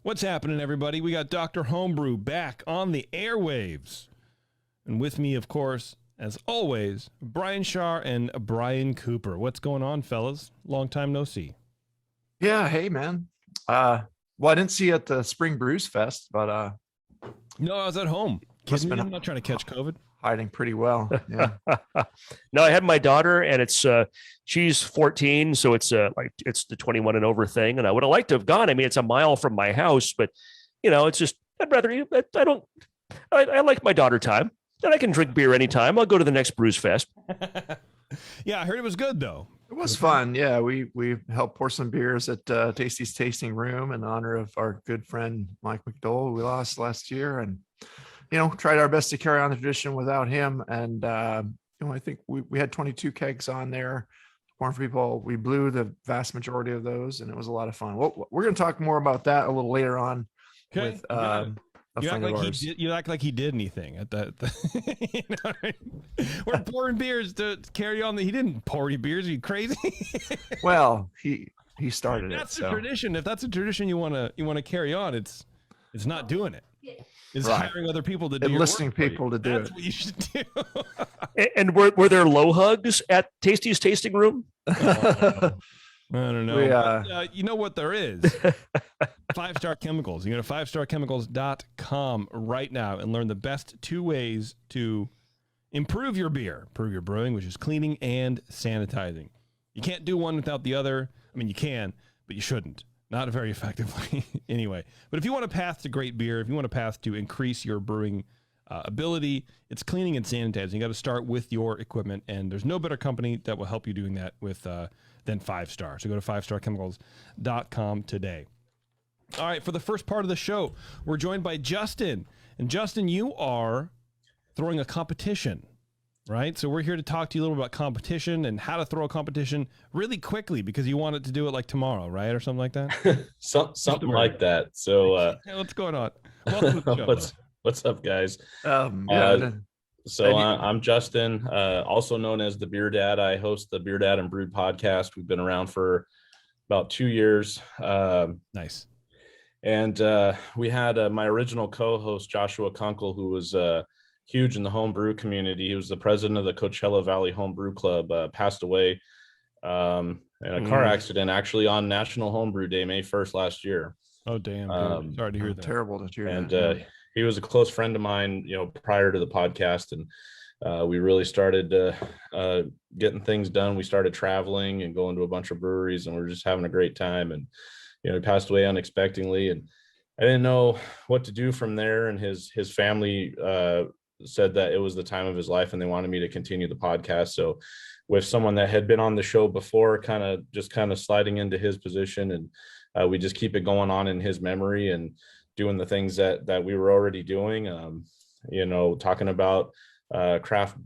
What's happening, everybody? We got Dr. Homebrew back on the airwaves. And with me, of course, as always, Brian Shaw and Brian Cooper. What's going on, fellas? Long time no see. Yeah, hey, man. Well, I didn't see you at the Spring Brews Fest, but No, I was at home. I'm not trying to catch COVID. Hiding pretty well. Yeah. No, I had my daughter, and it's she's 14, so it's the 21 and over thing. And I would have liked to have gone. I mean, it's a mile from my house, but it's just I'd rather I like my daughter time. Then I can drink beer anytime. I'll go to the next Brews Fest. Yeah, I heard it was good though. It was fun. Yeah, we helped pour some beers at Tasty's Tasting Room in honor of our good friend Mike McDowell, who we lost last year, and tried our best to carry on the tradition without him. And I think we had 22 kegs on there. Pouring for people. We blew the vast majority of those, and it was a lot of fun. Well, we're going to talk more about that a little later on with a friend of ours. You act like he did anything at that. We're pouring beers to carry on. He didn't pour any beers. Are you crazy? Well, he started it. That's a tradition. If that's a tradition you want to carry on, it's not doing it. It's hiring other people to do and listening people to do That's it. what you should do. And were there low hugs at Tasty's Tasting Room? I don't know. You know what there is? 5-Star Chemicals. You go to 5starchemicals.com right now and learn the best 2 ways to improve your beer, improve your brewing, which is cleaning and sanitizing. You can't do one without the other. I mean, you can, but you shouldn't. Not very effectively anyway. But if you want a path to great beer, if you want a path to increase your brewing ability, it's cleaning and sanitizing. You got to start with your equipment, and there's no better company that will help you doing that with than 5-Star. So go to 5starchemicals.com today. All right, for the first part of the show, we're joined by Justin. And Justin, you are throwing a competition, right? So we're here to talk to you a little about competition and how to throw a competition really quickly because you wanted to do it like tomorrow, right? Or something like that? something like that. So hey, what's going on? Welcome to the show. What's up, guys? So I'm Justin, also known as the Beer Dad. I host the Beer Dad and Brewed podcast. We've been around for about 2 years. Nice. And we had my original co-host, Joshua Kunkel, who was huge in the homebrew community. He was the president of the Coachella Valley Homebrew Club, passed away in a car accident, actually on National Homebrew Day, May 1st last year. Oh, damn. Sorry to hear that. Terrible to hear and, that. He was a close friend of mine, prior to the podcast, and we really started getting things done. We started traveling and going to a bunch of breweries, and we were just having a great time. And he passed away unexpectedly, and I didn't know what to do from there. And his family said that it was the time of his life, and they wanted me to continue the podcast. So, with someone that had been on the show before, kind of sliding into his position, and we just keep it going on in his memory and doing the things that we were already doing, talking about craft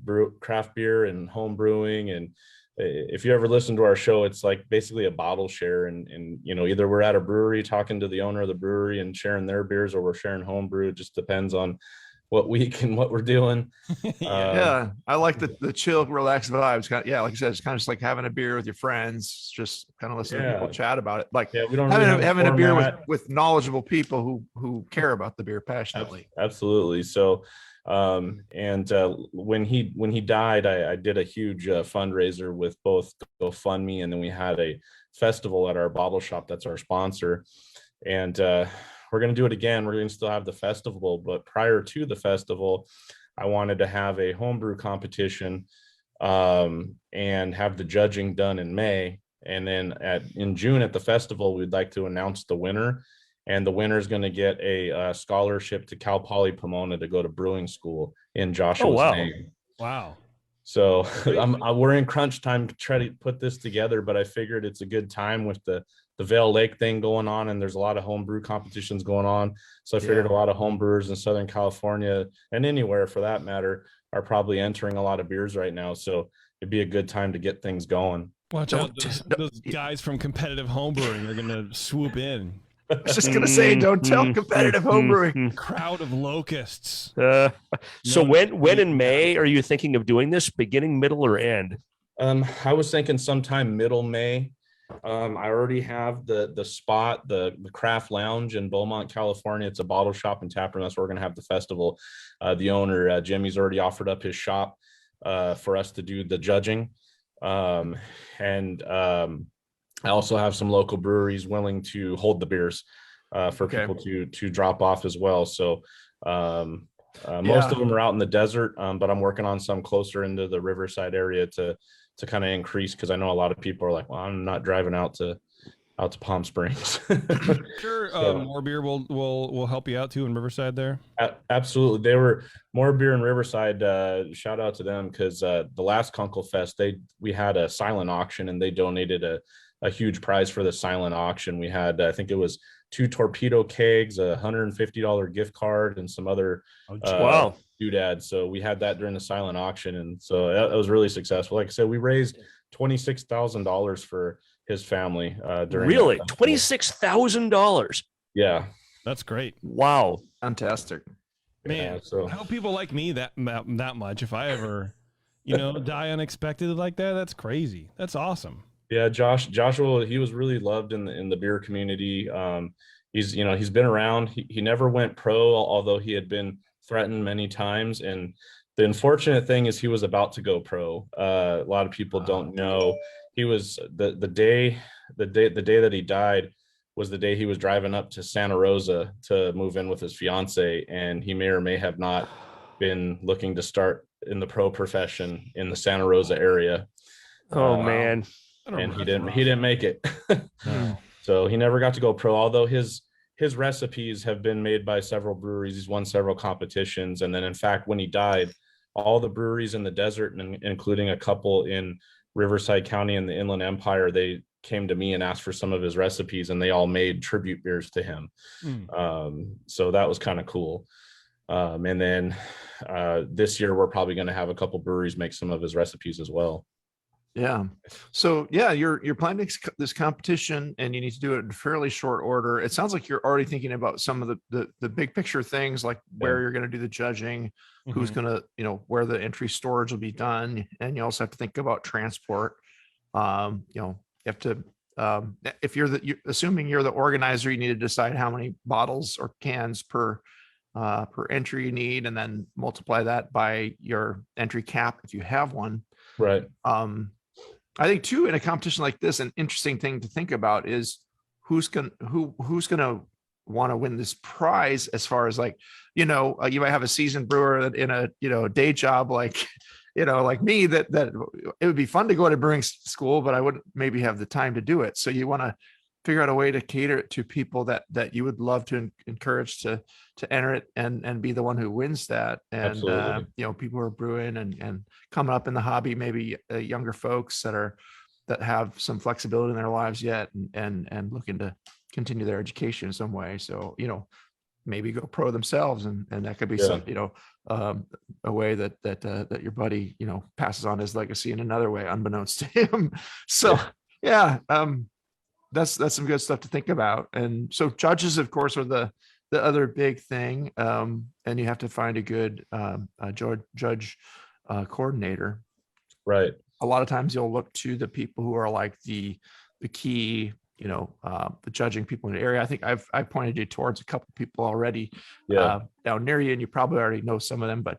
beer and home brewing. And if you ever listen to our show, it's like basically a bottle share. And either we're at a brewery talking to the owner of the brewery and sharing their beers, or we're sharing home brew. It just depends on what week and what we're doing. Yeah, I like the chill, relaxed vibes. Like I said, it's kind of just like having a beer with your friends, just kind of listening to people chat about it. Like we don't having a beer with knowledgeable people who care about the beer passionately. Absolutely. So, when he died, I did a huge fundraiser with both GoFundMe, and then we had a festival at our bottle shop that's our sponsor, and we're going to do it again. We're going to still have the festival, but prior to the festival, I wanted to have a homebrew competition and have the judging done in May. And then in June at the festival, we'd like to announce the winner. And the winner is going to get a scholarship to Cal Poly Pomona to go to brewing school in Joshua's name. Wow. So we're in crunch time to try to put this together, but I figured it's a good time with the Vail Lake thing going on, and there's a lot of homebrew competitions going on. So I figured a lot of homebrewers in Southern California, and anywhere for that matter, are probably entering a lot of beers right now. So it'd be a good time to get things going. Watch out. Those guys from competitive homebrewing are going to swoop in. I was just going to say, don't tell competitive homebrewing. Crowd of locusts. So when in May are you thinking of doing this? Beginning, middle, or end? I was thinking sometime middle May. I already have the spot, the Craft Lounge in Beaumont, California. It's a bottle shop and tap room. That's where we're going to have the festival. The owner, Jimmy's already offered up his shop for us to do the judging. And I also have some local breweries willing to hold the beers for people to drop off as well. So most of them are out in the desert, but I'm working on some closer into the Riverside area to kind of increase, because I know a lot of people are like, well, I'm not driving out to Palm Springs. Sure. More Beer will help you out too in Riverside there. Absolutely. They were More Beer in Riverside. Shout out to them, because the last Kunklefest, we had a silent auction, and they donated a huge prize for the silent auction. We had, I think it was 2 torpedo kegs, a $150 gift card, and some other doodads. So we had that during the silent auction, and so that was really successful. Like I said, we raised $26,000 for his family during. Really, $26,000. Yeah, that's great. Wow, fantastic, man. Yeah, so I hope people like me that much. If I ever, die unexpectedly like that, that's crazy. That's awesome. Yeah, Joshua, he was really loved in the beer community. He's been around. He never went pro, although he had been threatened many times. And the unfortunate thing is he was about to go pro. A lot of people don't know. He was the day that he died was the day he was driving up to Santa Rosa to move in with his fiance, and he may or may have not been looking to start in the pro profession in the Santa Rosa area. Oh man. And he didn't make it. So he never got to go pro, although his recipes have been made by several breweries. He's won several competitions. And then in fact, when he died, all the breweries in the desert, including a couple in Riverside County and the Inland Empire, they came to me and asked for some of his recipes, and they all made tribute beers to him. So that was kind of cool. And then this year we're probably going to have a couple breweries make some of his recipes as well. Yeah. So yeah, you're planning this competition, and you need to do it in fairly short order. It sounds like you're already thinking about some of the big picture things, like where you're going to do the judging, who's going to, where the entry storage will be done. And you also have to think about transport. You have to, if assuming you're the organizer, you need to decide how many bottles or cans per entry you need, and then multiply that by your entry cap if you have one. Right. I think too, in a competition like this, an interesting thing to think about is who's gonna want to win this prize, as far as like, you might have a seasoned brewer in a day job, like, like me, that it would be fun to go to brewing school, but I wouldn't maybe have the time to do it. So you want to figure out a way to cater it to people that you would love to encourage to enter it and be the one who wins that. And people who are brewing and coming up in the hobby, maybe younger folks that have some flexibility in their lives yet, and looking to continue their education in some way. So maybe go pro themselves, and that could be some a way that your buddy passes on his legacy in another way unbeknownst to him. So that's some good stuff to think about. And so judges, of course, are the other big thing. And you have to find a good judge coordinator. Right. A lot of times you'll look to the people who are like the key, the judging people in the area. I think I've pointed you towards a couple people already down near you, and you probably already know some of them, but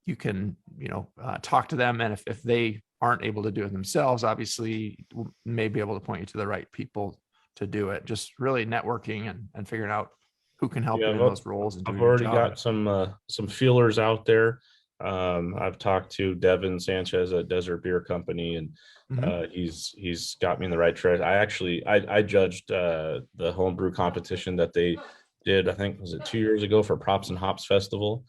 you can, talk to them. And if they aren't able to do it themselves, obviously may be able to point you to the right people to do it. Just really networking and figuring out who can help you in those roles. I've already got some feelers out there. I've talked to Devin Sanchez at Desert Beer Company, and he's got me in the right track. I judged the homebrew competition that they did, I think, was it 2 years ago, for Props and Hops Festival.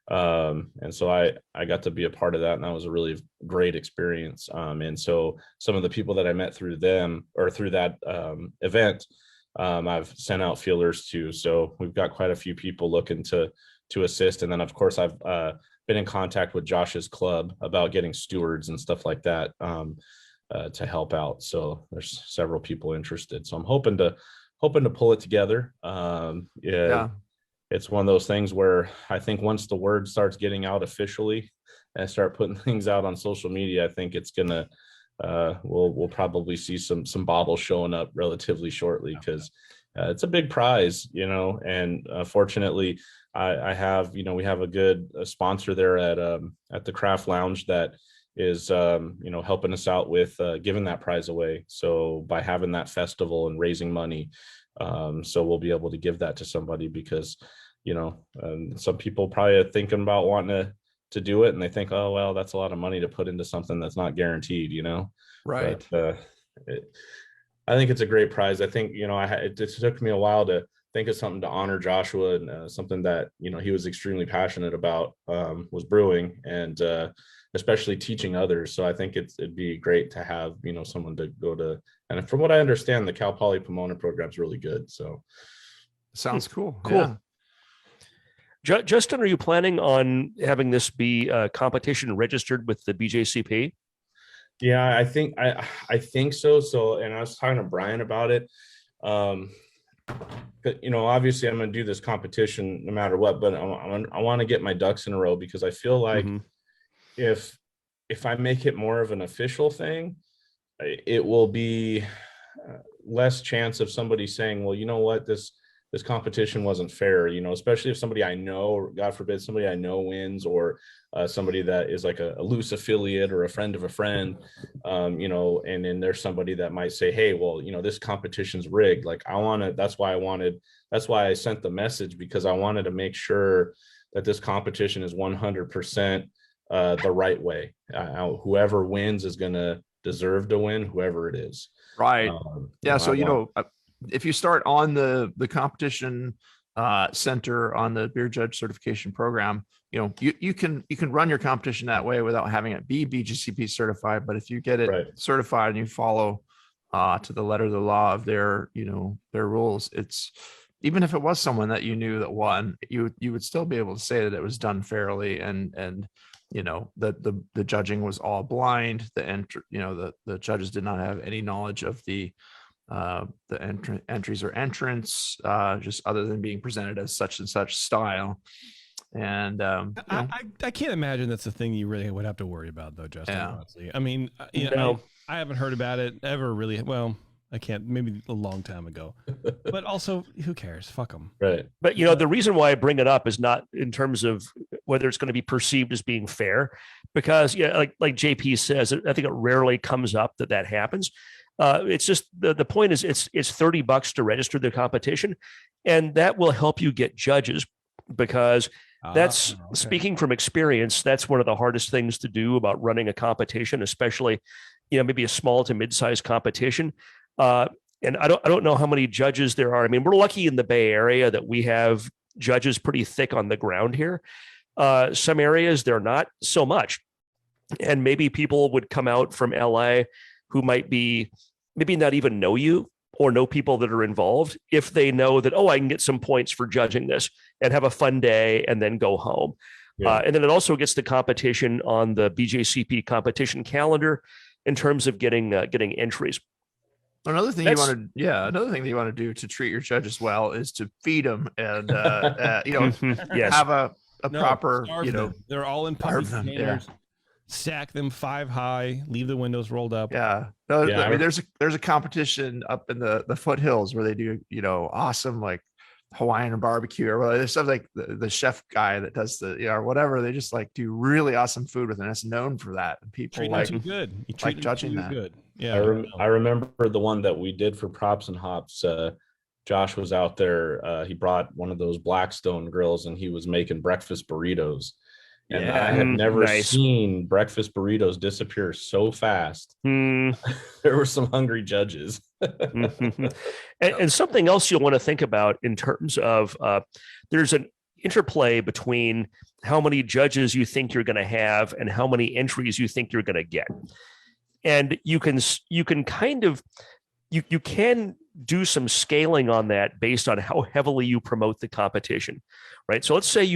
And so I got to be a part of that, and that was a really great experience. And so some of the people that I met through them, or through that event, I've sent out feelers to. So we've got quite a few people looking to assist. And then of course I've been in contact with Josh's club about getting stewards and stuff like that to help out. So there's several people interested. So I'm hoping to pull it together. It's one of those things where I think once the word starts getting out officially and start putting things out on social media, I think it's gonna we'll probably see some bottles showing up relatively shortly, because it's a big prize, and fortunately I have, we have a good sponsor there at the Craft Lounge that is, helping us out with giving that prize away. So by having that festival and raising money, so we'll be able to give that to somebody, because, some people probably are thinking about wanting to do it, and they think, oh, well, that's a lot of money to put into something that's not guaranteed, Right. But, I think it's a great prize. I think, it took me a while to think of something to honor Joshua, and something that, he was extremely passionate about, was brewing, and especially teaching others. So I think it'd be great to have, someone to go to. And from what I understand, the Cal Poly Pomona program is really good. So sounds cool. Cool. Yeah. Justin, are you planning on having this be a competition registered with the BJCP? Yeah, I think so. So, and I was talking to Brian about it. But, obviously I'm going to do this competition no matter what, but I want to get my ducks in a row, because I feel like if I make it more of an official thing, it will be less chance of somebody saying, well, you know what, this competition wasn't fair, especially if somebody I know, or God forbid, somebody I know wins, or somebody that is like a loose affiliate or a friend of a friend, and then there's somebody that might say, hey, well, this competition's rigged. Like that's why I sent the message, because I wanted to make sure that this competition is 100% the right way. Whoever wins is going to deserve to win, whoever it is. Right. Yeah. So, if you start on the competition center on the beer judge certification program, you can run your competition that way without having it be BJCP certified. But if you get it certified and you follow to the letter of the law of their rules, it's, even if it was someone that you knew that won, you would still be able to say that it was done fairly, and that the judging was all blind. The judges did not have any knowledge of the entries or entrance, just other than being presented as such and such style. And I can't imagine that's the thing you really would have to worry about, though, Justin. Yeah. Honestly, I mean, I haven't heard about it ever really. Well, I can't, maybe a long time ago, but also who cares? Fuck them. Right. But the reason why I bring it up is not in terms of whether it's going to be perceived as being fair, because like JP says, I think it rarely comes up that happens. It's just the point is it's $30 to register the competition, and that will help you get judges, because that's speaking from experience. That's one of the hardest things to do about running a competition, especially, maybe a small to mid-sized competition. And I don't know how many judges there are. I mean, we're lucky in the Bay Area that we have judges pretty thick on the ground here. Some areas they're not so much, and maybe people would come out from LA who might be maybe not even know you or know people that are involved, if they know that, I can get some points for judging this and have a fun day and then go home. Yeah. And then it also gets the competition on the BJCP competition calendar in terms of getting entries. Another thing that you want to do to treat your judges well is to feed them and yes. have a proper, they're all in public containers. Yeah. Stack them 5 high, leave the windows rolled up. Yeah. I mean, there's a competition up in the foothills where they do, awesome, like Hawaiian barbecue, or whatever. There's stuff like the chef guy that does or whatever. They just like do really awesome food with it. And it's known for that. And people treat them too good. You treat them judging too that. Good. Yeah. I remember the one that we did for Props and Hops. Josh was out there. He brought one of those Blackstone grills, and he was making breakfast burritos. And I had never seen breakfast burritos disappear so fast. There were some hungry judges. And something else you'll want to think about in terms of there's an interplay between how many judges you think you're going to have and how many entries you think you're going to get. And you can kind of you can do some scaling on that based on how heavily you promote the competition, right? So let's say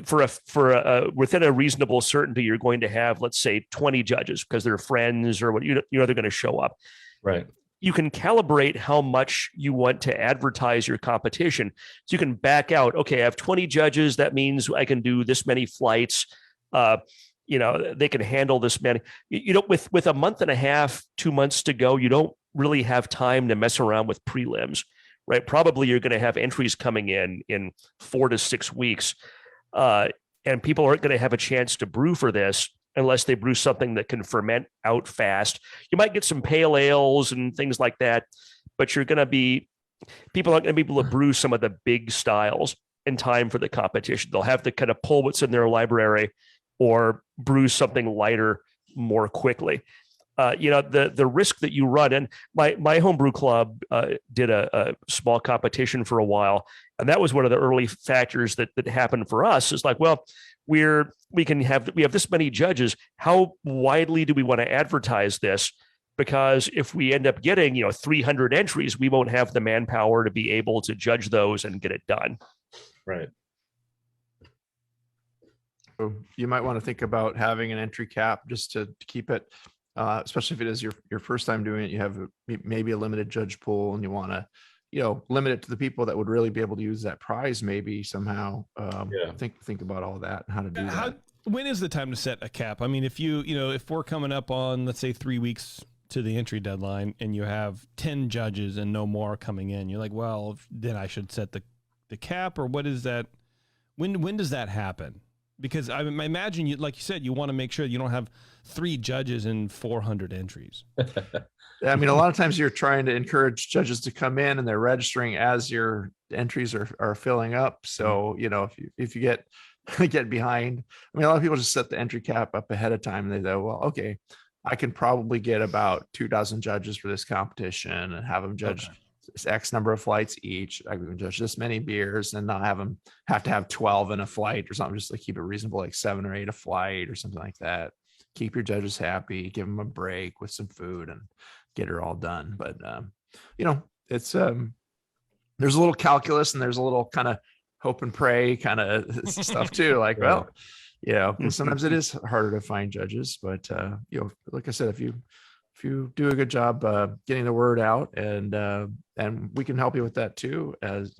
for within a reasonable certainty, you're going to have, let's say, 20 judges because they're friends or what they're going to show up. Right. You can calibrate how much you want to advertise your competition. So you can back out, okay, I have 20 judges. That means I can do this many flights. they can handle this many. With a month and a half, 2 months to go, you don't really have time to mess around with prelims, right? Probably you're going to have entries coming in 4 to 6 weeks, and people aren't going to have a chance to brew for this unless they brew something that can ferment out fast. You might get some pale ales and things like that, but people aren't going to be able to brew some of the big styles in time for the competition. They'll have to kind of pull what's in their library or brew something lighter more quickly. The risk that you run, and my homebrew club did a small competition for a while, and that was one of the early factors that happened for us. Is like, well, we have this many judges. How widely do we want to advertise this? Because if we end up getting 300 entries, we won't have the manpower to be able to judge those and get it done. Right. So you might want to think about having an entry cap just to keep it. Especially if it is your first time doing it, you have maybe a limited judge pool, and you want to, limit it to the people that would really be able to use that prize, maybe somehow. Think about all that and how to do that. When is the time to set a cap? I mean, if if we're coming up on, let's say, 3 weeks to the entry deadline, and you have 10 judges and no more coming in, you're like, well, then I should set the cap, or what is that? When does that happen? Because I imagine you, like you said, you want to make sure you don't have 3 judges and 400 entries. I mean, a lot of times you're trying to encourage judges to come in and they're registering as your entries are filling up. So, if you get behind, I mean, a lot of people just set the entry cap up ahead of time, and they go, well, okay, I can probably get about 24 judges for this competition and have them judge X number of flights each. I can judge this many beers and not have them have to have 12 in a flight or something, just to keep it reasonable, like 7 or 8 a flight or something like that. Keep your judges happy, give them a break with some food, and get it all done. But it's there's a little calculus, and there's a little kind of hope and pray kind of stuff too. Like, well, sometimes it is harder to find judges, but like I said, if you do a good job getting the word out, and we can help you with that too, as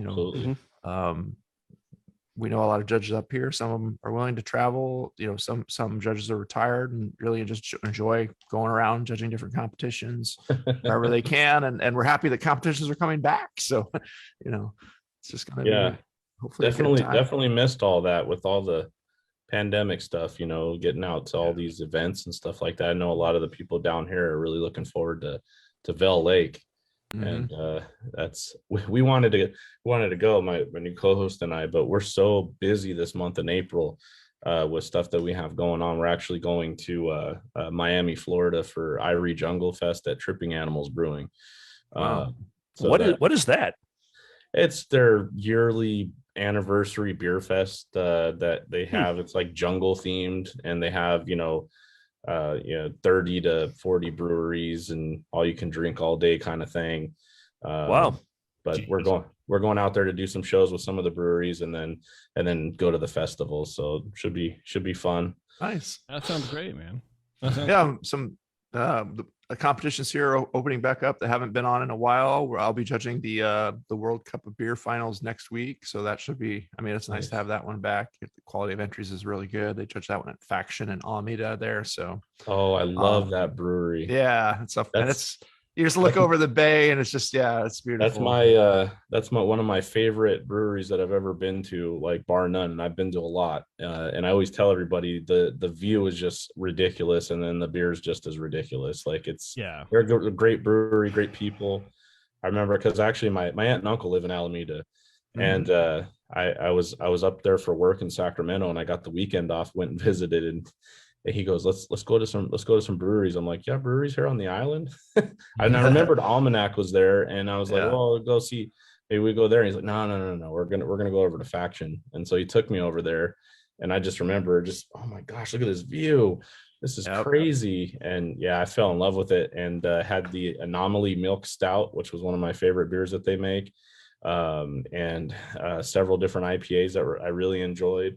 we know a lot of judges up here. Some of them are willing to travel. Some judges are retired and really just enjoy going around judging different competitions wherever they can, and we're happy that competitions are coming back. So it's just gonna be hopefully definitely missed all that with all the pandemic stuff, getting out to all these events and stuff like that. I know a lot of the people down here are really looking forward to Vail Lake. And that's we wanted to go, my new co-host and I, but we're so busy this month in April with stuff that we have going on. We're actually going to Miami, Florida for Irie Kunklefest at Tripping Animals Brewing. Wow. What is that? It's their yearly anniversary beer fest that they have. It's like jungle themed, and they have 30 to 40 breweries and all you can drink all day kind of thing. Wow. But jeez. we're going out there to do some shows with some of the breweries, and then go to the festival. So should be fun. Nice. That sounds great, man. Some competitions here are opening back up that haven't been on in a while, where I'll be judging the World Cup of Beer finals next week. So that should be, it's nice to have that one back. The quality of entries is really good. They judge that one at Faction and Alameda there. So I love that brewery. Yeah, it's you just look over the bay, and it's just it's beautiful. That's one of my favorite breweries that I've ever been to, like bar none. And I've been to a lot, and I always tell everybody the view is just ridiculous, and then the beer is just as ridiculous. Like they're a great brewery, great people. I remember because actually my aunt and uncle live in Alameda, and I was up there for work in Sacramento, and I got the weekend off, went and visited, and he goes, let's go to some breweries. I'm like, yeah, breweries here on the island. And I remembered Almanac was there, and I was like, well, go see, maybe we go there. And he's like, no, we're gonna go over to Faction. And so he took me over there, and I just remember oh my gosh, look at this view, this is crazy. And I fell in love with it, and had the Anomaly Milk Stout, which was one of my favorite beers that they make, and several different IPAs that I really enjoyed.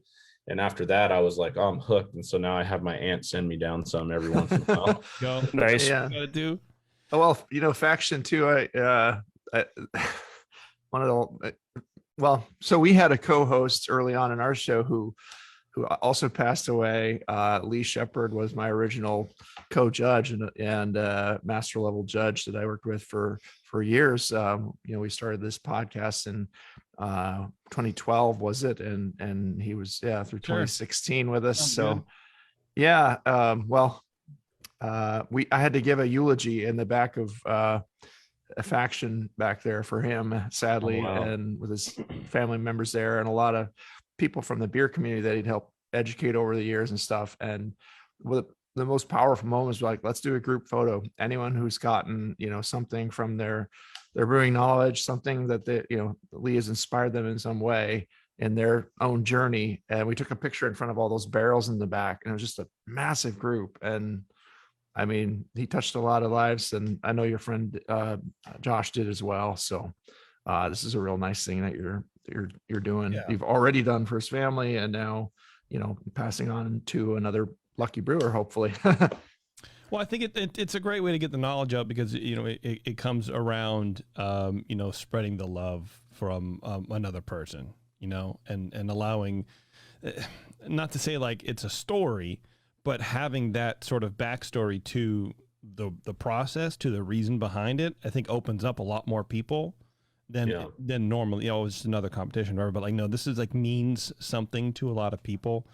And after that, I was like, I'm hooked. And so now I have my aunt send me down some every once in a while. Go. Nice. Yeah. Do. Oh, well, Faction too. So we had a co-host early on in our show who who also passed away. Lee Shepard was my original co-judge and master level judge that I worked with for years. We started this podcast in 2012, was it? And he was through 2016 with us. Sounds so good. yeah, I had to give a eulogy in the back of a faction back there for him, sadly, and with his family members there, and a lot of people from the beer community that he'd helped educate over the years and stuff. And the most powerful moments were like, let's do a group photo. Anyone who's gotten, something from their brewing knowledge, something that Lee has inspired them in some way in their own journey. And we took a picture in front of all those barrels in the back, and it was just a massive group. And I mean, he touched a lot of lives, and I know your friend Josh did as well. So this is a real nice thing that you're doing. Yeah. You've already done for his family, and now passing on to another lucky brewer, hopefully. Well, I think it's a great way to get the knowledge out, because it comes around spreading the love from another person, and allowing, not to say like it's a story, but having that sort of backstory to the process, to the reason behind it, I think opens up a lot more people than normally. It's just another competition, or but like, no, this is like means something to a lot of people,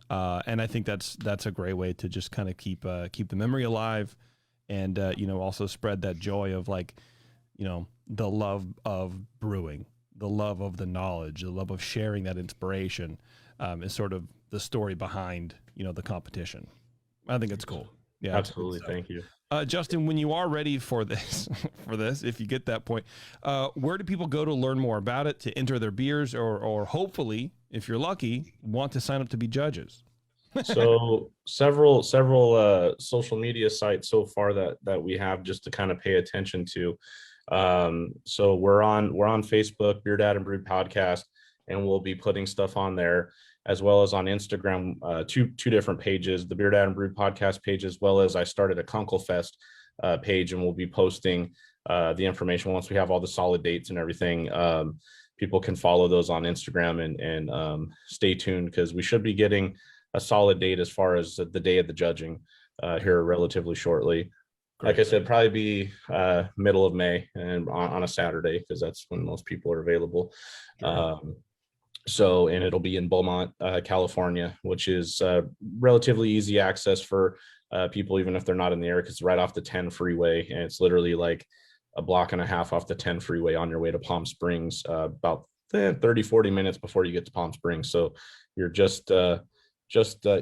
and I think that's a great way to just kind of keep the memory alive, and also spread that joy of like, the love of brewing, the love of the knowledge, the love of sharing that inspiration, is sort of the story behind the competition. I think it's cool. Yeah, absolutely. Thank you, Justin. When you are ready for this, if you get that point, where do people go to learn more about it, to enter their beers, or hopefully, if you're lucky, want to sign up to be judges? So several social media sites so far that we have just to kind of pay attention to. So we're on Facebook, Beer Dad and Brew Podcast, and we'll be putting stuff on there, as well as on Instagram, two different pages, the Beer Dad and Brew Podcast page, as well as I started a Kunklefest page, and we'll be posting the information once we have all the solid dates and everything. People can follow those on Instagram and stay tuned, because we should be getting a solid date as far as the day of the judging here relatively shortly. Great. Like I said, probably be middle of May, and on a Saturday, because that's when most people are available. And it'll be in Beaumont, California, which is relatively easy access for people, even if they're not in the area, because it's right off the 10 freeway, and it's literally like a block and a half off the 10 freeway on your way to Palm Springs, about 30-40 minutes before you get to Palm Springs. So you're just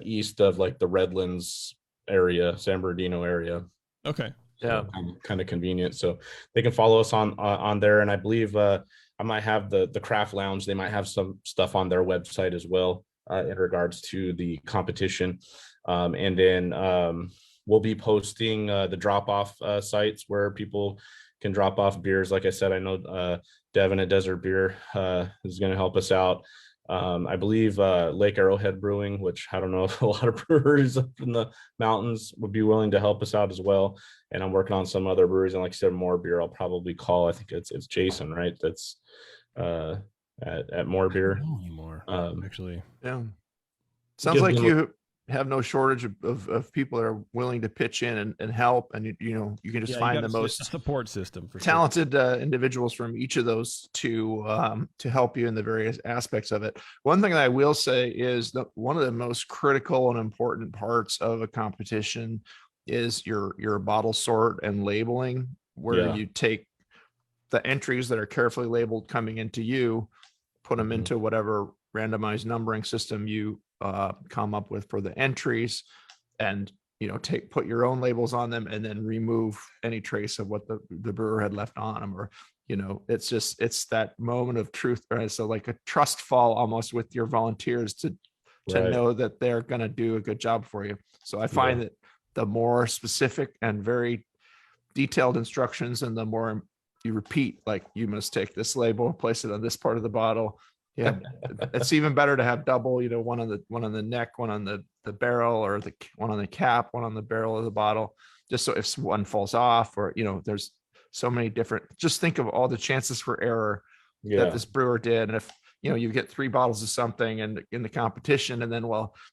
east of like the Redlands area, San Bernardino area. Okay. Yeah. So kind of convenient. So they can follow us on there. And I believe I might have the Craft Lounge. They might have some stuff on their website as well in regards to the competition. And then we'll be posting the drop-off sites where people can drop off beers. Like I said, I know Devin at Desert Beer is going to help us out. I believe Lake Arrowhead Brewing, which I don't know if a lot of breweries up in the mountains would be willing to help us out as well. And I'm working on some other breweries. And like I said, More Beer, I'll probably call. I think it's Jason, right? That's at More Beer. I don't know anymore, actually. Yeah. Sounds like you have no shortage of people that are willing to pitch in and help, and you can just find the most support system for talented individuals from each of those to help you in the various aspects of it. One thing that I will say is that one of the most critical and important parts of a competition is your bottle sort and labeling, where you take the entries that are carefully labeled coming into you, put them into whatever randomized numbering system you come up with for the entries, and put your own labels on them, and then remove any trace of what the brewer had left on them, or it's that moment of truth, right? So like a trust fall almost with your volunteers to know that they're going to do a good job for you. So I find that the more specific and very detailed instructions, and the more you repeat, like, you must take this label, place it on this part of the bottle. Yeah, it's even better to have double, one on the neck, one on the barrel, or the one on the cap, one on the barrel of the bottle, just so if one falls off, or there's so many different. Just think of all the chances for error that this brewer did, and if you get 3 bottles of something and in the competition, and then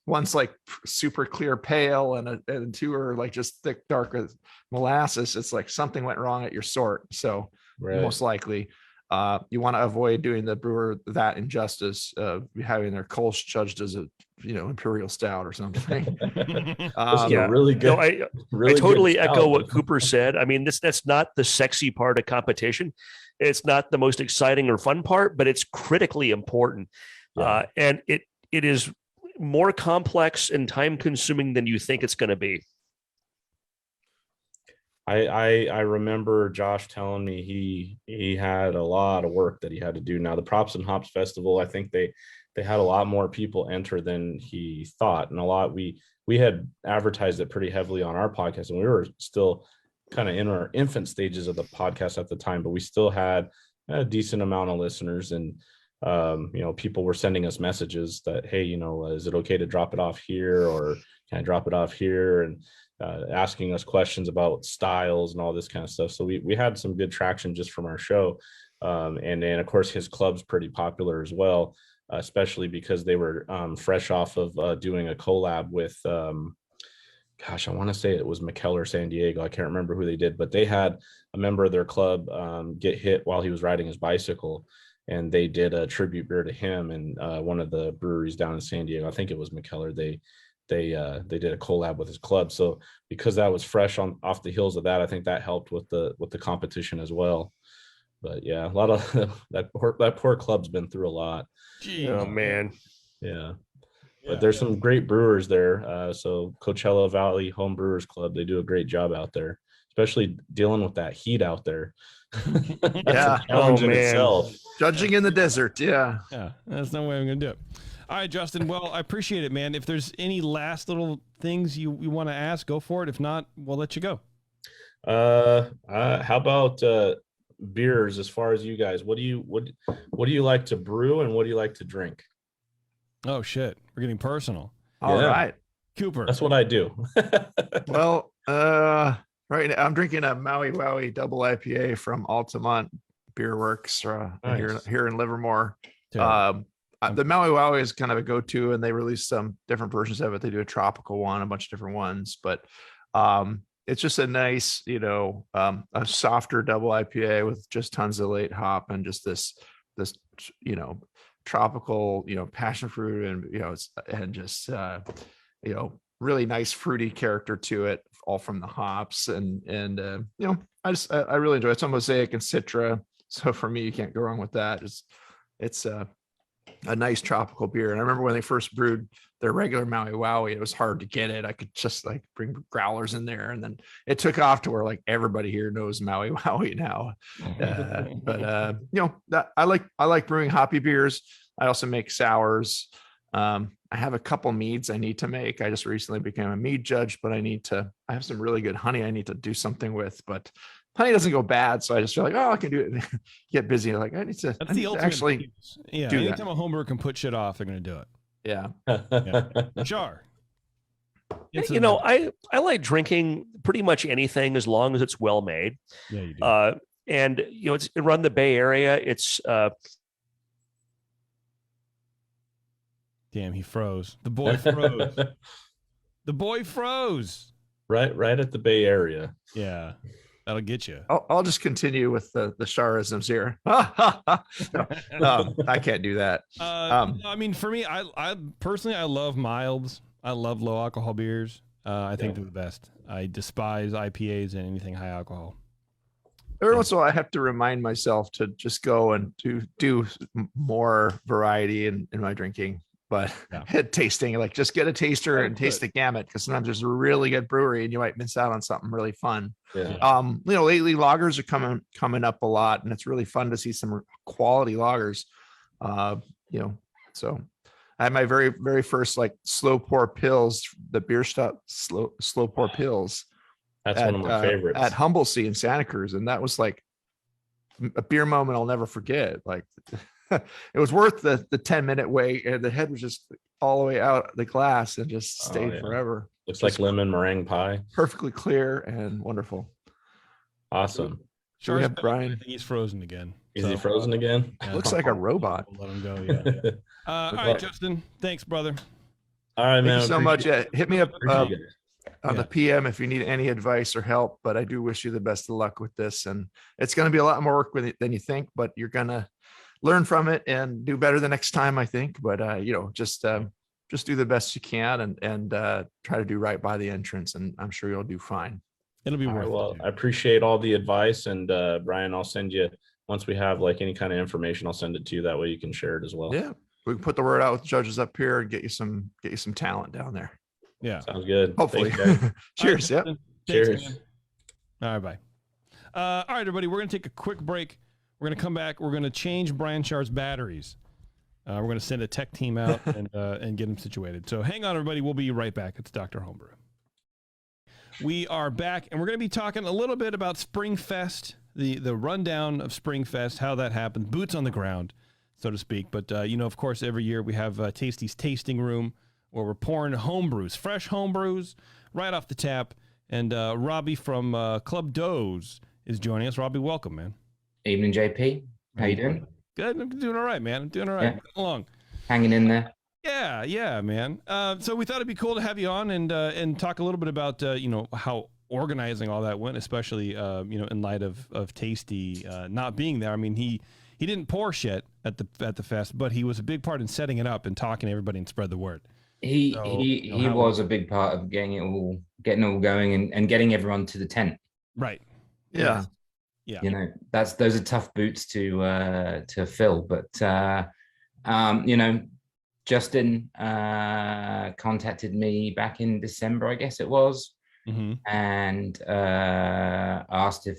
one's like super clear pale and 2 are like just thick dark as molasses. It's like something went wrong at your sort. So most likely you want to avoid doing the brewer that injustice of having their Kolsch judged as a imperial stout or something. Really good. No, I totally echo what Cooper said. I mean, that's not the sexy part of competition. It's not the most exciting or fun part, but it's critically important. And it is more complex and time consuming than you think it's going to be. I remember Josh telling me he had a lot of work that he had to do. Now the Props and Hops Festival, I think they had a lot more people enter than he thought, and a lot we had advertised it pretty heavily on our podcast, and we were still kind of in our infant stages of the podcast at the time, but we still had a decent amount of listeners, and people were sending us messages that, hey, is it okay to drop it off here, or can I drop it off here, and asking us questions about styles and all this kind of stuff. So we had some good traction just from our show, and then of course his club's pretty popular as well, especially because they were fresh off of doing a collab with I want to say it was McKellar San Diego. I can't remember who they did, but they had a member of their club get hit while he was riding his bicycle, and they did a tribute beer to him. And one of the breweries down in San Diego, I think it was McKellar, they did a collab with his club. So because that was fresh off the heels of that, I think that helped with the competition as well. But yeah, a lot of that poor club's been through a lot. Gee, oh man. Yeah. But there's some great brewers there. So Coachella Valley Home Brewers Club, they do a great job out there, especially dealing with that heat out there. Yeah. Challenge in itself. Judging in the desert. Yeah. Yeah. That's no way I'm going to do it. All right, Justin. Well, I appreciate it, man. If there's any last little things you want to ask, go for it. If not, we'll let you go. How about beers? As far as you guys, what do you like to brew, and what do you like to drink? Oh shit, we're getting personal. All right, Cooper. That's what I do. Well, right now I'm drinking a Maui Wowie double IPA from Altamont Beer Works Nice. here in Livermore. The Maui Wowie is kind of a go-to, and they release some different versions of it. They do a tropical one, a bunch of different ones, but it's just a nice, a softer double IPA with just tons of late hop and just this tropical, passion fruit, and just really nice fruity character to it, all from the hops, and I really enjoy it. It's a Mosaic and Citra, so for me, you can't go wrong with that. It's a nice tropical beer. And I remember when they first brewed their regular Maui Wowie, it was hard to get it. I could just bring growlers in there, and then it took off to where everybody here knows Maui Wowie now. But I like brewing hoppy beers. I also make sours. I have a couple meads I need to make. I just recently became a mead judge, but I have some really good honey I need to do something with, but honey doesn't go bad. So I just feel like, I can do it. Get busy. I need to actually do anytime a homebrewer can put shit off, they're going to do it. Yeah. Jar. I like drinking pretty much anything as long as it's well made. Yeah, you do. And it's around the Bay Area. It's damn, he froze. The boy froze. The boy froze. Right at the Bay Area. Yeah. That'll get you. I'll just continue with the Sharisms here. I can't do that. I mean, for me, I personally, I love milds. I love low alcohol beers. I think they're the best. I despise IPAs and anything high alcohol. Every once in a while, I have to remind myself to just go and do more variety in my drinking. But tasting, just get a taster and taste the gamut, because sometimes there's a really good brewery and you might miss out on something really fun. Lately lagers are coming up a lot, and it's really fun to see some quality lagers. So I had my very, very first slow pour pills, the beer stop slow pour pills. That's one of my favorites at Humblesea in Santa Cruz, and that was a beer moment I'll never forget. It was worth the 10-minute wait, and the head was just all the way out the glass and just stayed forever. Looks like lemon meringue pie. Perfectly clear and wonderful. Awesome. We have Brian. I think he's frozen again. Is he frozen again? Yeah, Looks like a robot. We'll let him go. Yeah. All right, Justin. Thanks, brother. All right, man. Thank you so much. Hit me up on Yeah. the PM if you need any advice or help. But I do wish you the best of luck with this. And it's going to be a lot more work with it than you think, but you're going to learn from it and do better the next time, I think. But just do the best you can and try to do right by the entrance, and I'm sure you'll do fine. It'll be worth it. Well, I appreciate all the advice, and Brian, I'll send you once we have like any kind of information. I'll send it to you. That way you can share it as well. Yeah, we can put the word out with the judges up here and get you some talent down there. Yeah, sounds good. Hopefully. Thanks, Cheers. All right, Yep. Cheers. Man. All right, bye. All right, everybody, we're gonna take a quick break. We're gonna come back. We're gonna change Brian Shar's batteries. We're gonna send a tech team out and get him situated. So hang on, everybody. We'll be right back. It's Dr. Homebrew. We are back, and we're going to be talking a little bit about Spring Fest, the rundown of Spring Fest, how that happened, boots on the ground, so to speak. But, of course, every year we have Tasty's Tasting Room, where we're pouring homebrews, fresh homebrews, right off the tap. And Robbie from Club DOZE is joining us. Robbie, welcome, man. Evening, JP. How you doing? Good. I'm doing all right, man. I'm doing all right. Yeah. Along. Hanging in there. Yeah, man. So we thought it'd be cool to have you on and talk a little bit about how organizing all that went, especially in light of Tasty not being there. I mean, he didn't pour shit at the fest, but he was a big part in setting it up and talking to everybody and spread the word. He was a big part of getting it all going and getting everyone to the tent. Right. Yeah. Those are tough boots to fill, but Justin contacted me back in December, I guess it was, and asked if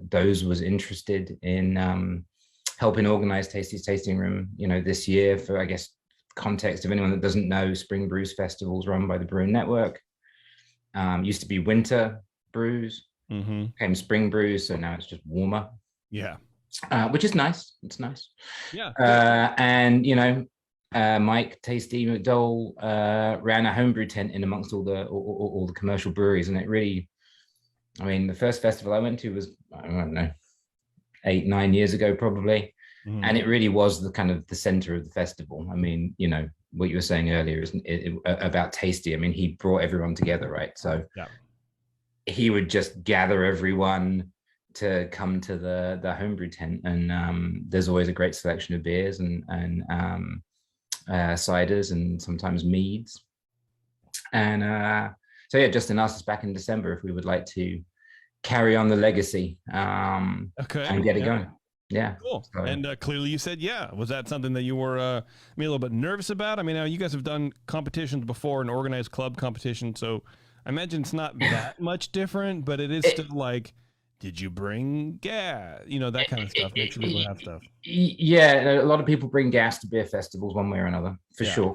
DOZE was interested in helping organize Tasty's Tasting Room, this year. For, I guess, context of anyone that doesn't know, Spring Brews Festival is run by the Brew Network. Used to be winter brews, came spring brews, so now it's just warmer. Yeah. Which is nice. It's nice. Yeah. And Mike Tasty McDowell ran a homebrew tent in amongst all the commercial breweries, and it really, the first festival I went to was, I don't know, 8-9 years ago probably, and it really was the kind of the center of the festival. What you were saying earlier is about Tasty. He brought everyone together, right? So he would just gather everyone to come to the homebrew tent, and there's always a great selection of beers and ciders and sometimes meads. And Justin asked us back in December if we would like to carry on the legacy and get it going. Yeah. Cool. So, and clearly you said, yeah. Was that something that you were a little bit nervous about? Now you guys have done competitions before and organized club competitions, so I imagine it's not that much different, but it is still like, did you bring gas? That kind of stuff. Make sure people have stuff. Yeah, a lot of people bring gas to beer festivals one way or another, for sure.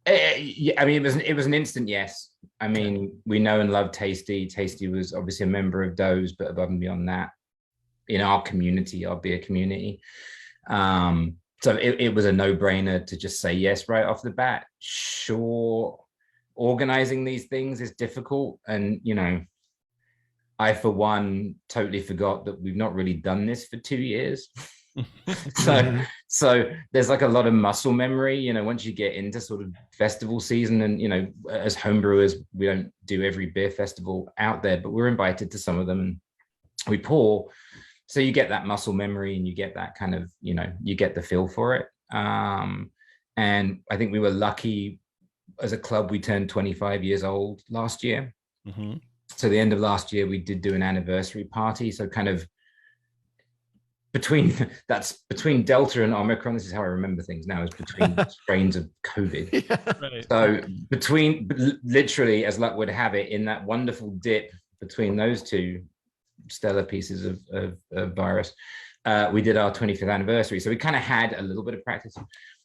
It was an instant yes. We know and love Tasty. Tasty was obviously a member of DOZE, but above and beyond that, in our community, our beer community. So it was a no-brainer to just say yes right off the bat. Sure. Organizing these things is difficult, and I for one totally forgot that we've not really done this for 2 years. so there's like a lot of muscle memory, once you get into sort of festival season, and as homebrewers, we don't do every beer festival out there, but we're invited to some of them and we pour, so you get that muscle memory and you get that kind of you get the feel for it. And I think we were lucky. As a club, we turned 25 years old last year. So the end of last year, we did do an anniversary party. So kind of between Delta and Omicron, this is how I remember things now, is between strains of COVID. Yeah. Right. So literally, as luck would have it, in that wonderful dip between those two stellar pieces of virus, we did our 25th anniversary. So we kind of had a little bit of practice.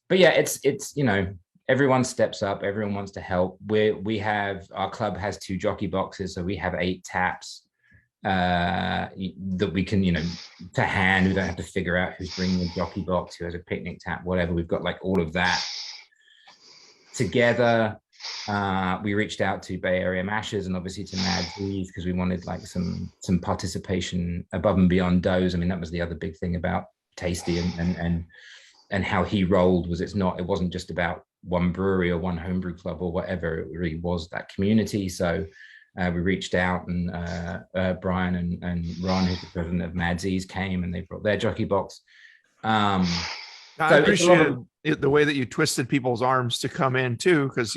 But yeah, it's everyone steps up, everyone wants to help. Our club has 2 jockey boxes, so we have 8 taps that we can, to hand. We don't have to figure out who's bringing a jockey box, who has a picnic tap, whatever. We've got like all of that together. We reached out to Bay Area Mashers and obviously to Mad Z's because we wanted like some participation above and beyond DOZE. I mean, that was the other big thing about Tasty and how he rolled was it wasn't just about one brewery or one homebrew club or whatever. It really was that community. So we reached out, and Brian and Ron, who's the president of Mad Z's, came and they brought their jockey box. I appreciate the way that you twisted people's arms to come in too, because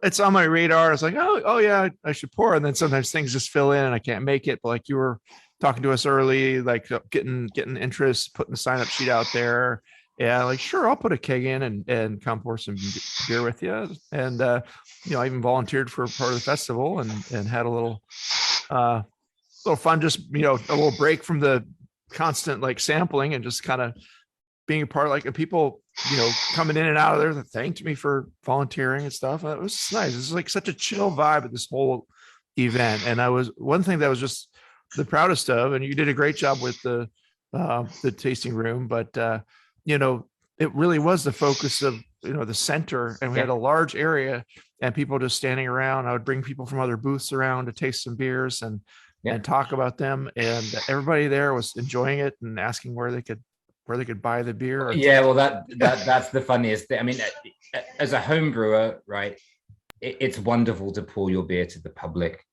it's on my radar. It's like, oh yeah, I should pour, and then sometimes things just fill in and I can't make it. But like you were talking to us early, like getting interest, putting the sign up sheet out there. Yeah, like sure, I'll put a keg in and come pour some beer with you. And I even volunteered for part of the festival and had a little fun, just a little break from the constant like sampling and just kind of being a part, like people coming in and out of there that thanked me for volunteering and stuff. It was just nice. It was like such a chill vibe at this whole event. And one thing that was just the proudest of, and you did a great job with the tasting room, but it really was the focus of the center, and we had a large area and people just standing around. I would bring people from other booths around to taste some beers and talk about them, and everybody there was enjoying it and asking where they could buy the beer. Well, that's the funniest thing. I mean, as a home brewer, right, it's wonderful to pour your beer to the public.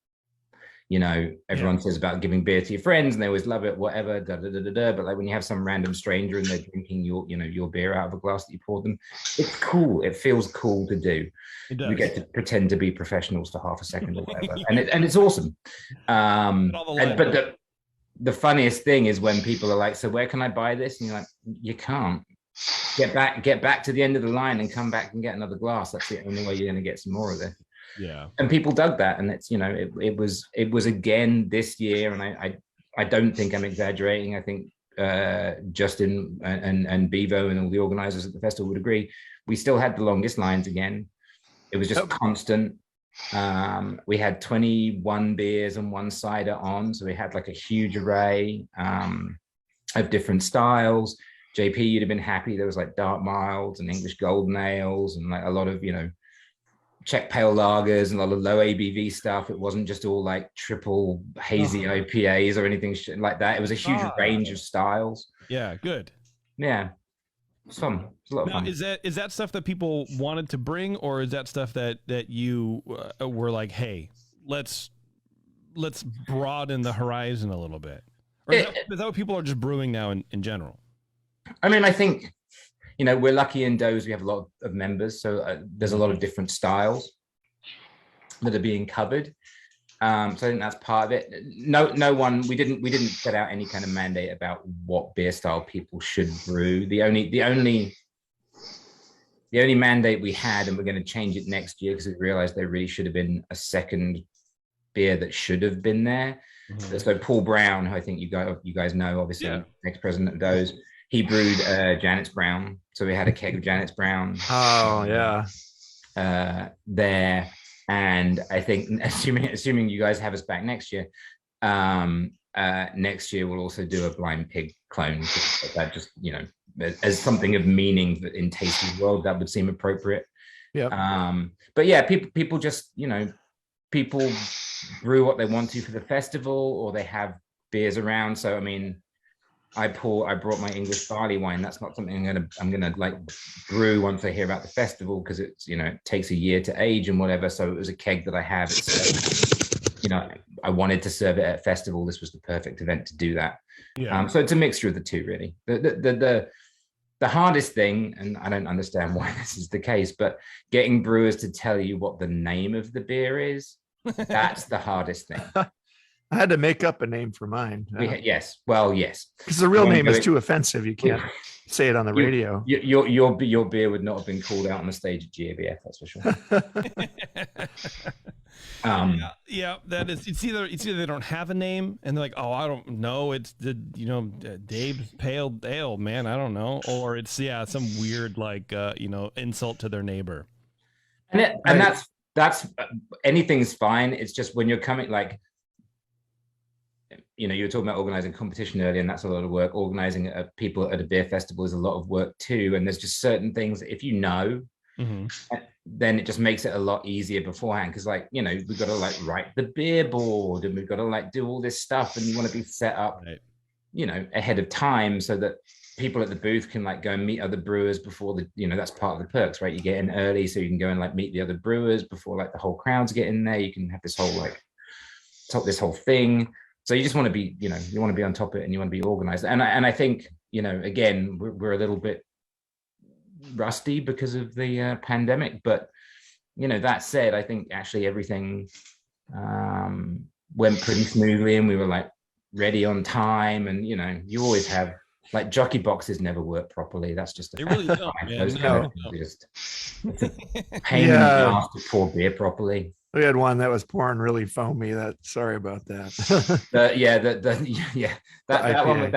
Everyone says about giving beer to your friends and they always love it, whatever, but like when you have some random stranger and they're drinking your beer out of a glass that you poured them, it's cool. It feels cool to do. You get to pretend to be professionals for half a second or whatever. and it's awesome. But the funniest thing is when people are like, so where can I buy this? And you're like, you can't. Get back to the end of the line and come back and get another glass. That's the only way you're going to get some more of it. Yeah, and people dug that, and it's it was again this year, and I don't think I'm exaggerating. I think Justin and Bevo and all the organizers at the festival would agree. We still had the longest lines again. It was just constant. We had 21 beers and one cider on, so we had like a huge array of different styles. JP, you'd have been happy. There was like dark milds and English golden ales and like a lot of Czech pale lagers and a lot of low ABV stuff. It wasn't just all like triple hazy IPAs or anything like that. It was a huge range of styles. Yeah, good. Yeah, it's fun. It's a lot of fun. Is that stuff that people wanted to bring, or is that stuff that you were like, hey, let's broaden the horizon a little bit? Or is that what people are just brewing now in general? I mean, I think we're lucky in DOZE. We have a lot of members, so there's a lot of different styles that are being covered. So I think that's part of it. No one. We didn't set out any kind of mandate about what beer style people should brew. The only mandate we had, and we're going to change it next year because we realized there really should have been a second beer that should have been there. Mm-hmm. So Paul Brown, who I think you guys know, obviously ex-president of DOZE. He brewed Janet's Brown. So we had a keg of Janet's Brown. Oh, yeah. There. And I think, assuming you guys have us back next year, next year we'll also do a Blind Pig clone. That just, as something of meaning in Tasty's world, that would seem appropriate. Yeah. But yeah, people just, people brew what they want to for the festival, or they have beers around. So, I mean, I brought my English barley wine. That's not something I'm gonna like brew once I hear about the festival, because it's it takes a year to age and whatever. So it was a keg that I have. I wanted to serve it at a festival. This was the perfect event to do that. Yeah. So it's a mixture of the two, really. The hardest thing, and I don't understand why this is the case, but getting brewers to tell you what the name of the beer is, that's the hardest thing. I had to make up a name for mine. Yes. Well, yes. Because the real name is too offensive. You can't say it on the radio. Your beer would not have been called out on the stage at GABF, that's for sure. That is. It's either they don't have a name and they're like, oh, I don't know. It's the Dave's Pale Ale, man. I don't know. Or it's some weird like insult to their neighbor. And that's anything's fine. It's just when you're coming like. You were talking about organizing competition earlier, and that's a lot of work. Organizing people at a beer festival is a lot of work too. And there's just certain things that if then it just makes it a lot easier beforehand, because like, you know, we've got to like write the beer board and we've got to like do all this stuff, and you want to be set up, you know, ahead of time so that people at the booth can like go and meet other brewers before the, you know, that's part of the perks, right? You get in early so you can go and like meet the other brewers before like the whole crowds get in there. You can have this whole like this whole thing. So you just want to be, you know, you want to be on top of it and you want to be organized. And I think, you know, again, we're a little bit rusty because of the pandemic, but you know, that said, I think actually everything went pretty smoothly and we were like ready on time. And you know, you always have like jockey boxes never work properly. That's just a really don't, those kind of just it's a pain in the ass to pour beer properly. We had one that was pouring really foamy. Sorry about that. That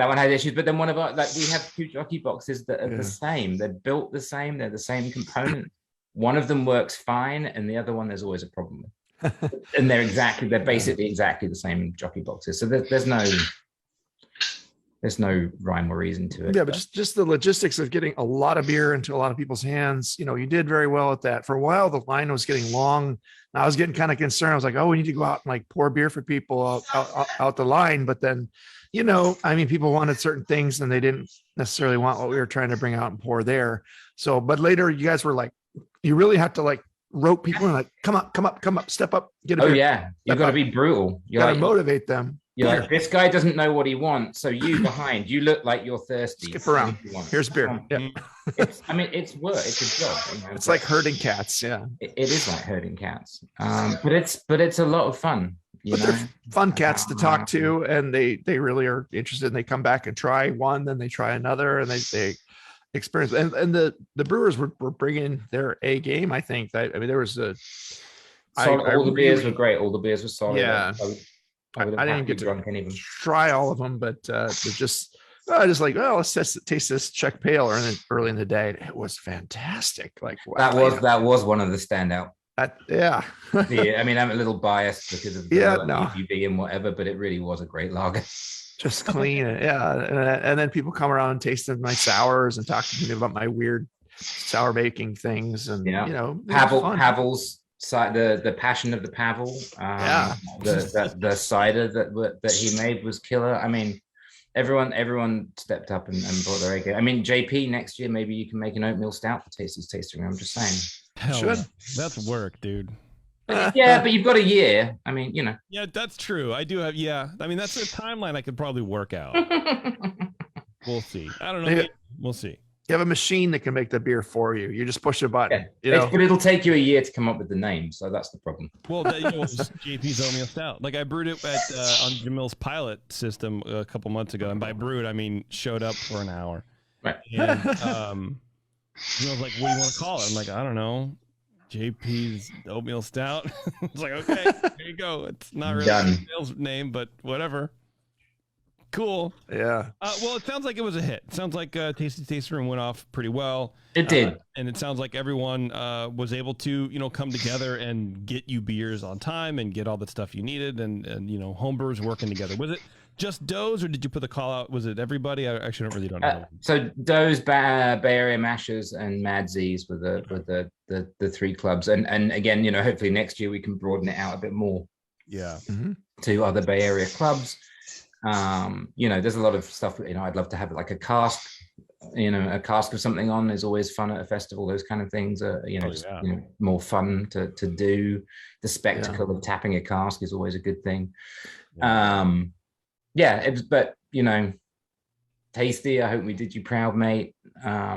one had issues. But then one of our, like, we have two jockey boxes that are the same. They're built the same. They're the same component. One of them works fine, and the other one there's always a problem with. And they're basically exactly the same jockey boxes. So there's no rhyme or reason to it. Yeah, but just the logistics of getting a lot of beer into a lot of people's hands. You know, you did very well at that. For a while, the line was getting long. And I was getting kind of concerned. I was like, oh, we need to go out and like pour beer for people out the line. But then, you know, I mean, people wanted certain things and they didn't necessarily want what we were trying to bring out and pour there. So, but later you guys were like, you really have to like rope people and like, come up, step up, get a beer. Oh yeah, you've got to be brutal. You got to motivate them. You're like, this guy doesn't know what he wants, so you behind, you look like you're thirsty. Skip around. Here's beer. Yeah. It's work. It's a job. You know? It's like herding cats. Yeah. It is like herding cats. But it's a lot of fun. They're fun cats to talk to, and they really are interested. And they come back and try one, then they try another, and they experience. And the brewers were bringing their A game. I think that there was a. All the beers were great. All the beers were solid. Yeah. I didn't get to try all of them, but just like, well, let's taste this Czech pale early in the day. It was fantastic. Like that was one of the standout. Yeah. I mean, I'm a little biased because of the UV and whatever, but it really was a great lager. Just clean. And then people come around and taste my sours and talk to me about my weird sour making things. And, you know, Pavel's the passion of the Pavel, the cider that he made was killer. I mean, everyone stepped up and brought their A game. I mean, JP, next year maybe you can make an oatmeal stout for Tasty's tasting room. I'm just saying. That's work, dude. Yeah, but you've got a year. I mean, you know. Yeah, that's true. I do have. Yeah, I mean, that's a timeline I could probably work out. We'll see. I don't know. We'll see. You have a machine that can make the beer for you. You just push a button. Yeah. But it'll take you a year to come up with the name, so that's the problem. Well, JP's oatmeal stout. Like I brewed it on Jamil's pilot system a couple months ago, and by brewed I mean showed up for an hour. Right. And Jamil's like, "What do you want to call it?" I'm like, "I don't know, JP's oatmeal stout." It's like, okay, there you go. It's not really a sales name, but whatever. Cool. Yeah. Well, it sounds like it was a hit. It sounds like Tasty's Tasting Room went off pretty well. It did. And it sounds like everyone was able to, come together and get you beers on time and get all the stuff you needed. And homebrewers working together. Was it just DOZE, or did you put the call out? Was it everybody? I actually don't know. So DOZE, Bay Area Mashers, and Mad Z's were the three clubs. And again, hopefully next year we can broaden it out a bit more. Yeah. To other Bay Area clubs. There's a lot of stuff, I'd love to have like a cask, a cask of something on is always fun at a festival. Those kind of things are, more fun to do. The spectacle of tapping a cask is always a good thing. Tasty. I hope we did you proud, mate. I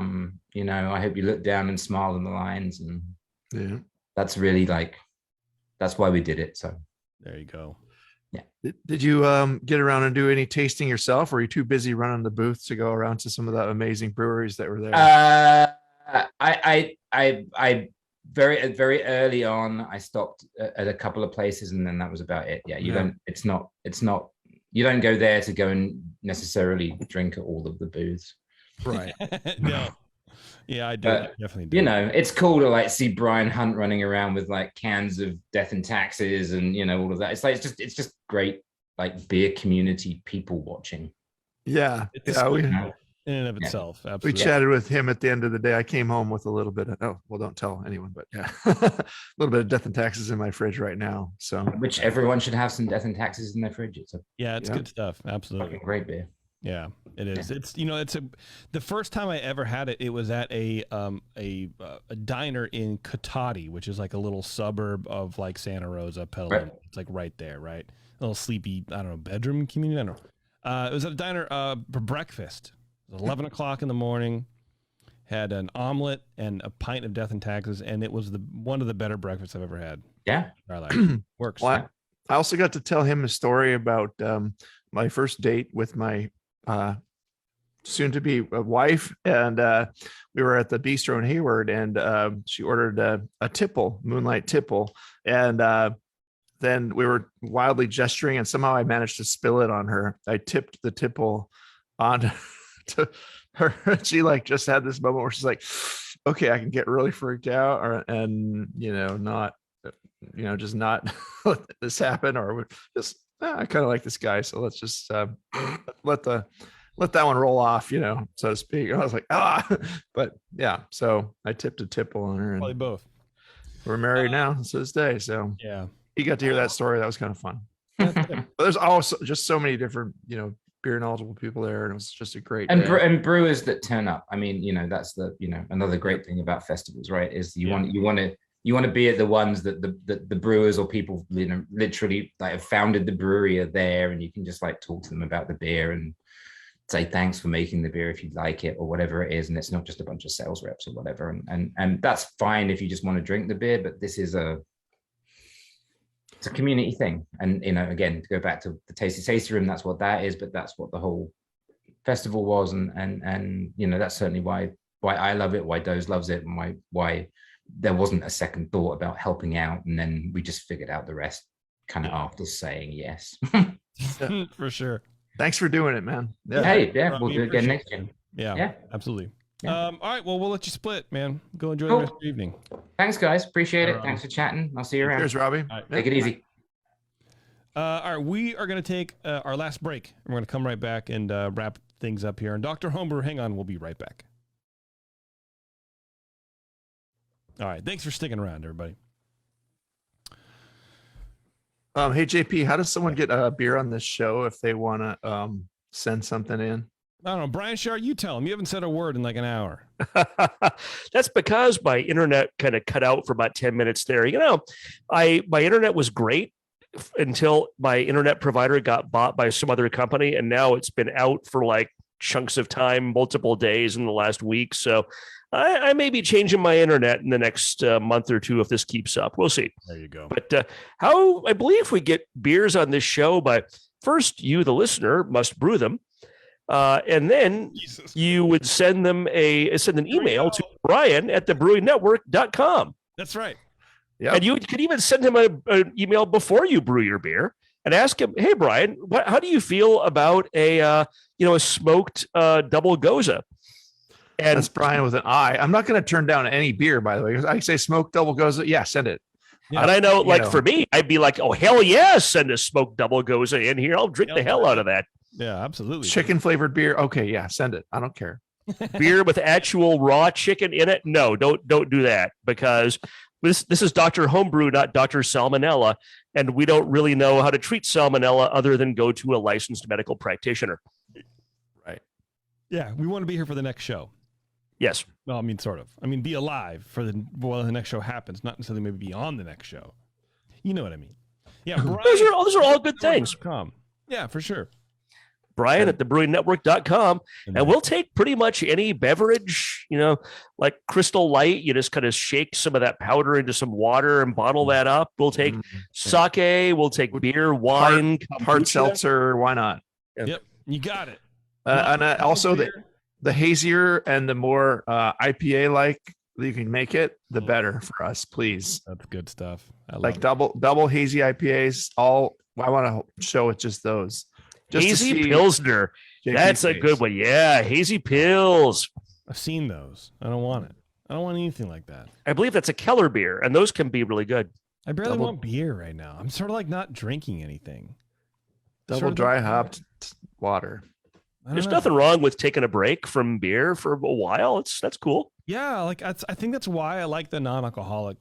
hope you looked down and smiled on the lines, and that's really that's why we did it. So there you go. Yeah. Did you get around and do any tasting yourself, or were you too busy running the booth to go around to some of the amazing breweries that were there? I very early on I stopped at a couple of places, and then that was about it. Yeah, you don't go there to go and necessarily drink at all of the booths. Right. No. Yeah, I do. Definitely do. It's cool to see Brian Hunt running around with cans of Death and Taxes and all of that. It's just great beer community people watching. Yeah. It's in and of itself. We Absolutely. chatted with him at the end of the day. I came home with a little bit of, don't tell anyone, but yeah, a little bit of Death and Taxes in my fridge right now. So, which everyone should have some Death and Taxes in their fridge. It's good stuff. Absolutely. Great beer. Yeah, it is. Yeah. It's the first time I ever had it. It was at a diner in Cotati, which is like a little suburb of like Santa Rosa, Petaluma. Right. It's like right there, right? A little sleepy, I don't know, bedroom community. I don't know. It was at a diner for breakfast. It was 11 o'clock in the morning. Had an omelet and a pint of Death and Taxes, and it was one of the better breakfasts I've ever had. Yeah, works. Well, I also got to tell him a story about my first date with my soon-to-be wife, and we were at the bistro in Hayward, and she ordered a tipple, moonlight tipple, and then we were wildly gesturing, and somehow I managed to spill it on her. I tipped the tipple on to her. She like just had this moment where she's like, okay, I can get really freaked out, and not just not let this happen, or just I kind of like this guy, so let's just let that one roll off, so to speak. And I was like, but yeah, so I tipped a tipple on her, and probably both. We're married now to this day, so yeah, he got to hear that story. That was kind of fun. But there's also just so many different, beer knowledgeable people there, and it was just a great and brewers that turn up. I mean, that's the another great thing about festivals, right? Is you want to be at the ones that the brewers or people literally like have founded the brewery are there, and you can just like talk to them about the beer and say thanks for making the beer if you like it or whatever it is, and it's not just a bunch of sales reps or whatever, and that's fine if you just want to drink the beer, but this is it's a community thing. And again, to go back to the tasty room, that's what that is, but that's what the whole festival was, and that's certainly why I love it, why DOZE loves it, and why there wasn't a second thought about helping out, and then we just figured out the rest kind of after saying yes. For sure. Thanks for doing it, man. Yeah. Hey, yeah, we'll do it again next year. Yeah, absolutely. Yeah. All right, well, we'll let you split, man. Go enjoy Cool. the rest of the evening. Thanks, guys. Appreciate it. Thanks for chatting. I'll see you around. Cheers, Robbie. Right. Take it easy. All right, we are going to take our last break. We're going to come right back and wrap things up here. And Dr. Homebrew, hang on. We'll be right back. All right, thanks for sticking around, everybody. Hey, JP, how does someone get a beer on this show if they want to send something in? I don't know. Brian Shar, you tell him. You haven't said a word in like an hour. That's because my internet kind of cut out for about 10 minutes there. My internet was great until my internet provider got bought by some other company, and now it's been out for like chunks of time, multiple days in the last week. So I may be changing my internet in the next month or two if this keeps up. We'll see. There you go. But how I believe we get beers on this show by first you, the listener, must brew them. And then you would send an email to Brian at thebrewingnetwork.com. That's right. Yeah. And you could even send him an email before you brew your beer and ask him, hey, Brian, how do you feel about a smoked double goza? And that's Brian with an I. I'm not going to turn down any beer, by the way, because I say smoked double goza. Yeah, send it. Yeah. And I know, for me, I'd be like, oh, hell yes, send a smoked double goza in here. I'll drink the hell out of that. Yeah, absolutely. Chicken flavored beer. Okay, yeah, send it. I don't care. Beer with actual raw chicken in it? No, don't do that, because this is Dr. Homebrew, not Dr. Salmonella, and we don't really know how to treat salmonella other than go to a licensed medical practitioner. Right. Yeah, we want to be here for the next show. Yes. Well, I mean, sort of. I mean, be alive for the next show happens, not necessarily maybe be on the next show. You know what I mean? Yeah. Brian, those are all good things. Yeah, for sure. Brian at thebrewingnetwork.com, and we'll take pretty much any beverage, like Crystal Light. You just kind of shake some of that powder into some water and bottle that up. We'll take sake. We'll take beer, wine, hard seltzer. Why not? Yep, you got it. And also the hazier and the more IPA like you can make it, the better for us, please. That's good stuff. I love it. double hazy IPAs. I want to show it just those. Just hazy Pilsner. That's a good one. Yeah, hazy Pils. I've seen those. I don't want it. I don't want anything like that. I believe that's a Keller beer, and those can be really good. I barely want beer right now. I'm sort of like not drinking anything. Double dry hopped water. There's nothing wrong with taking a break from beer for a while. That's cool. Yeah, like I think that's why I like the non-alcoholic,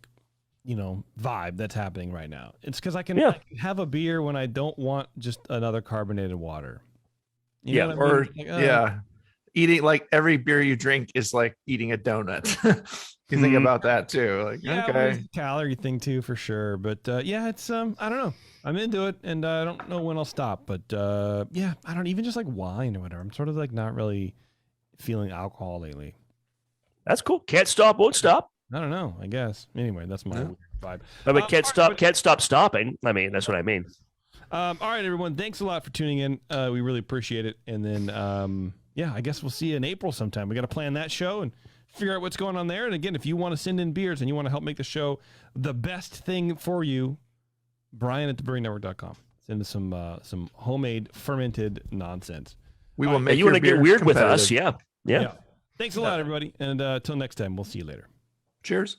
vibe that's happening right now. It's because I can have a beer when I don't want just another carbonated water. You know what I mean? Like, eating like every beer you drink is like eating a donut. You think about that too. Like, okay, calorie thing too for sure. But it's I don't know. I'm into it, and I don't know when I'll stop. But I don't even just like wine or whatever. I'm sort of like not really feeling alcohol lately. That's cool. Can't stop, won't stop. I don't know. I guess. Anyway, that's my weird vibe. I mean, can't stop stopping. I mean, that's what I mean. All right, everyone. Thanks a lot for tuning in. We really appreciate it. And then, I guess we'll see you in April sometime. We got to plan that show and figure out what's going on there. And again, if you want to send in beers and you want to help make the show the best thing for you, Brian at thebrewingnetwork.com. Send us some homemade fermented nonsense. We will make you want to get weird with us. Yeah. Thanks a lot, everybody. And until next time, we'll see you later. Cheers.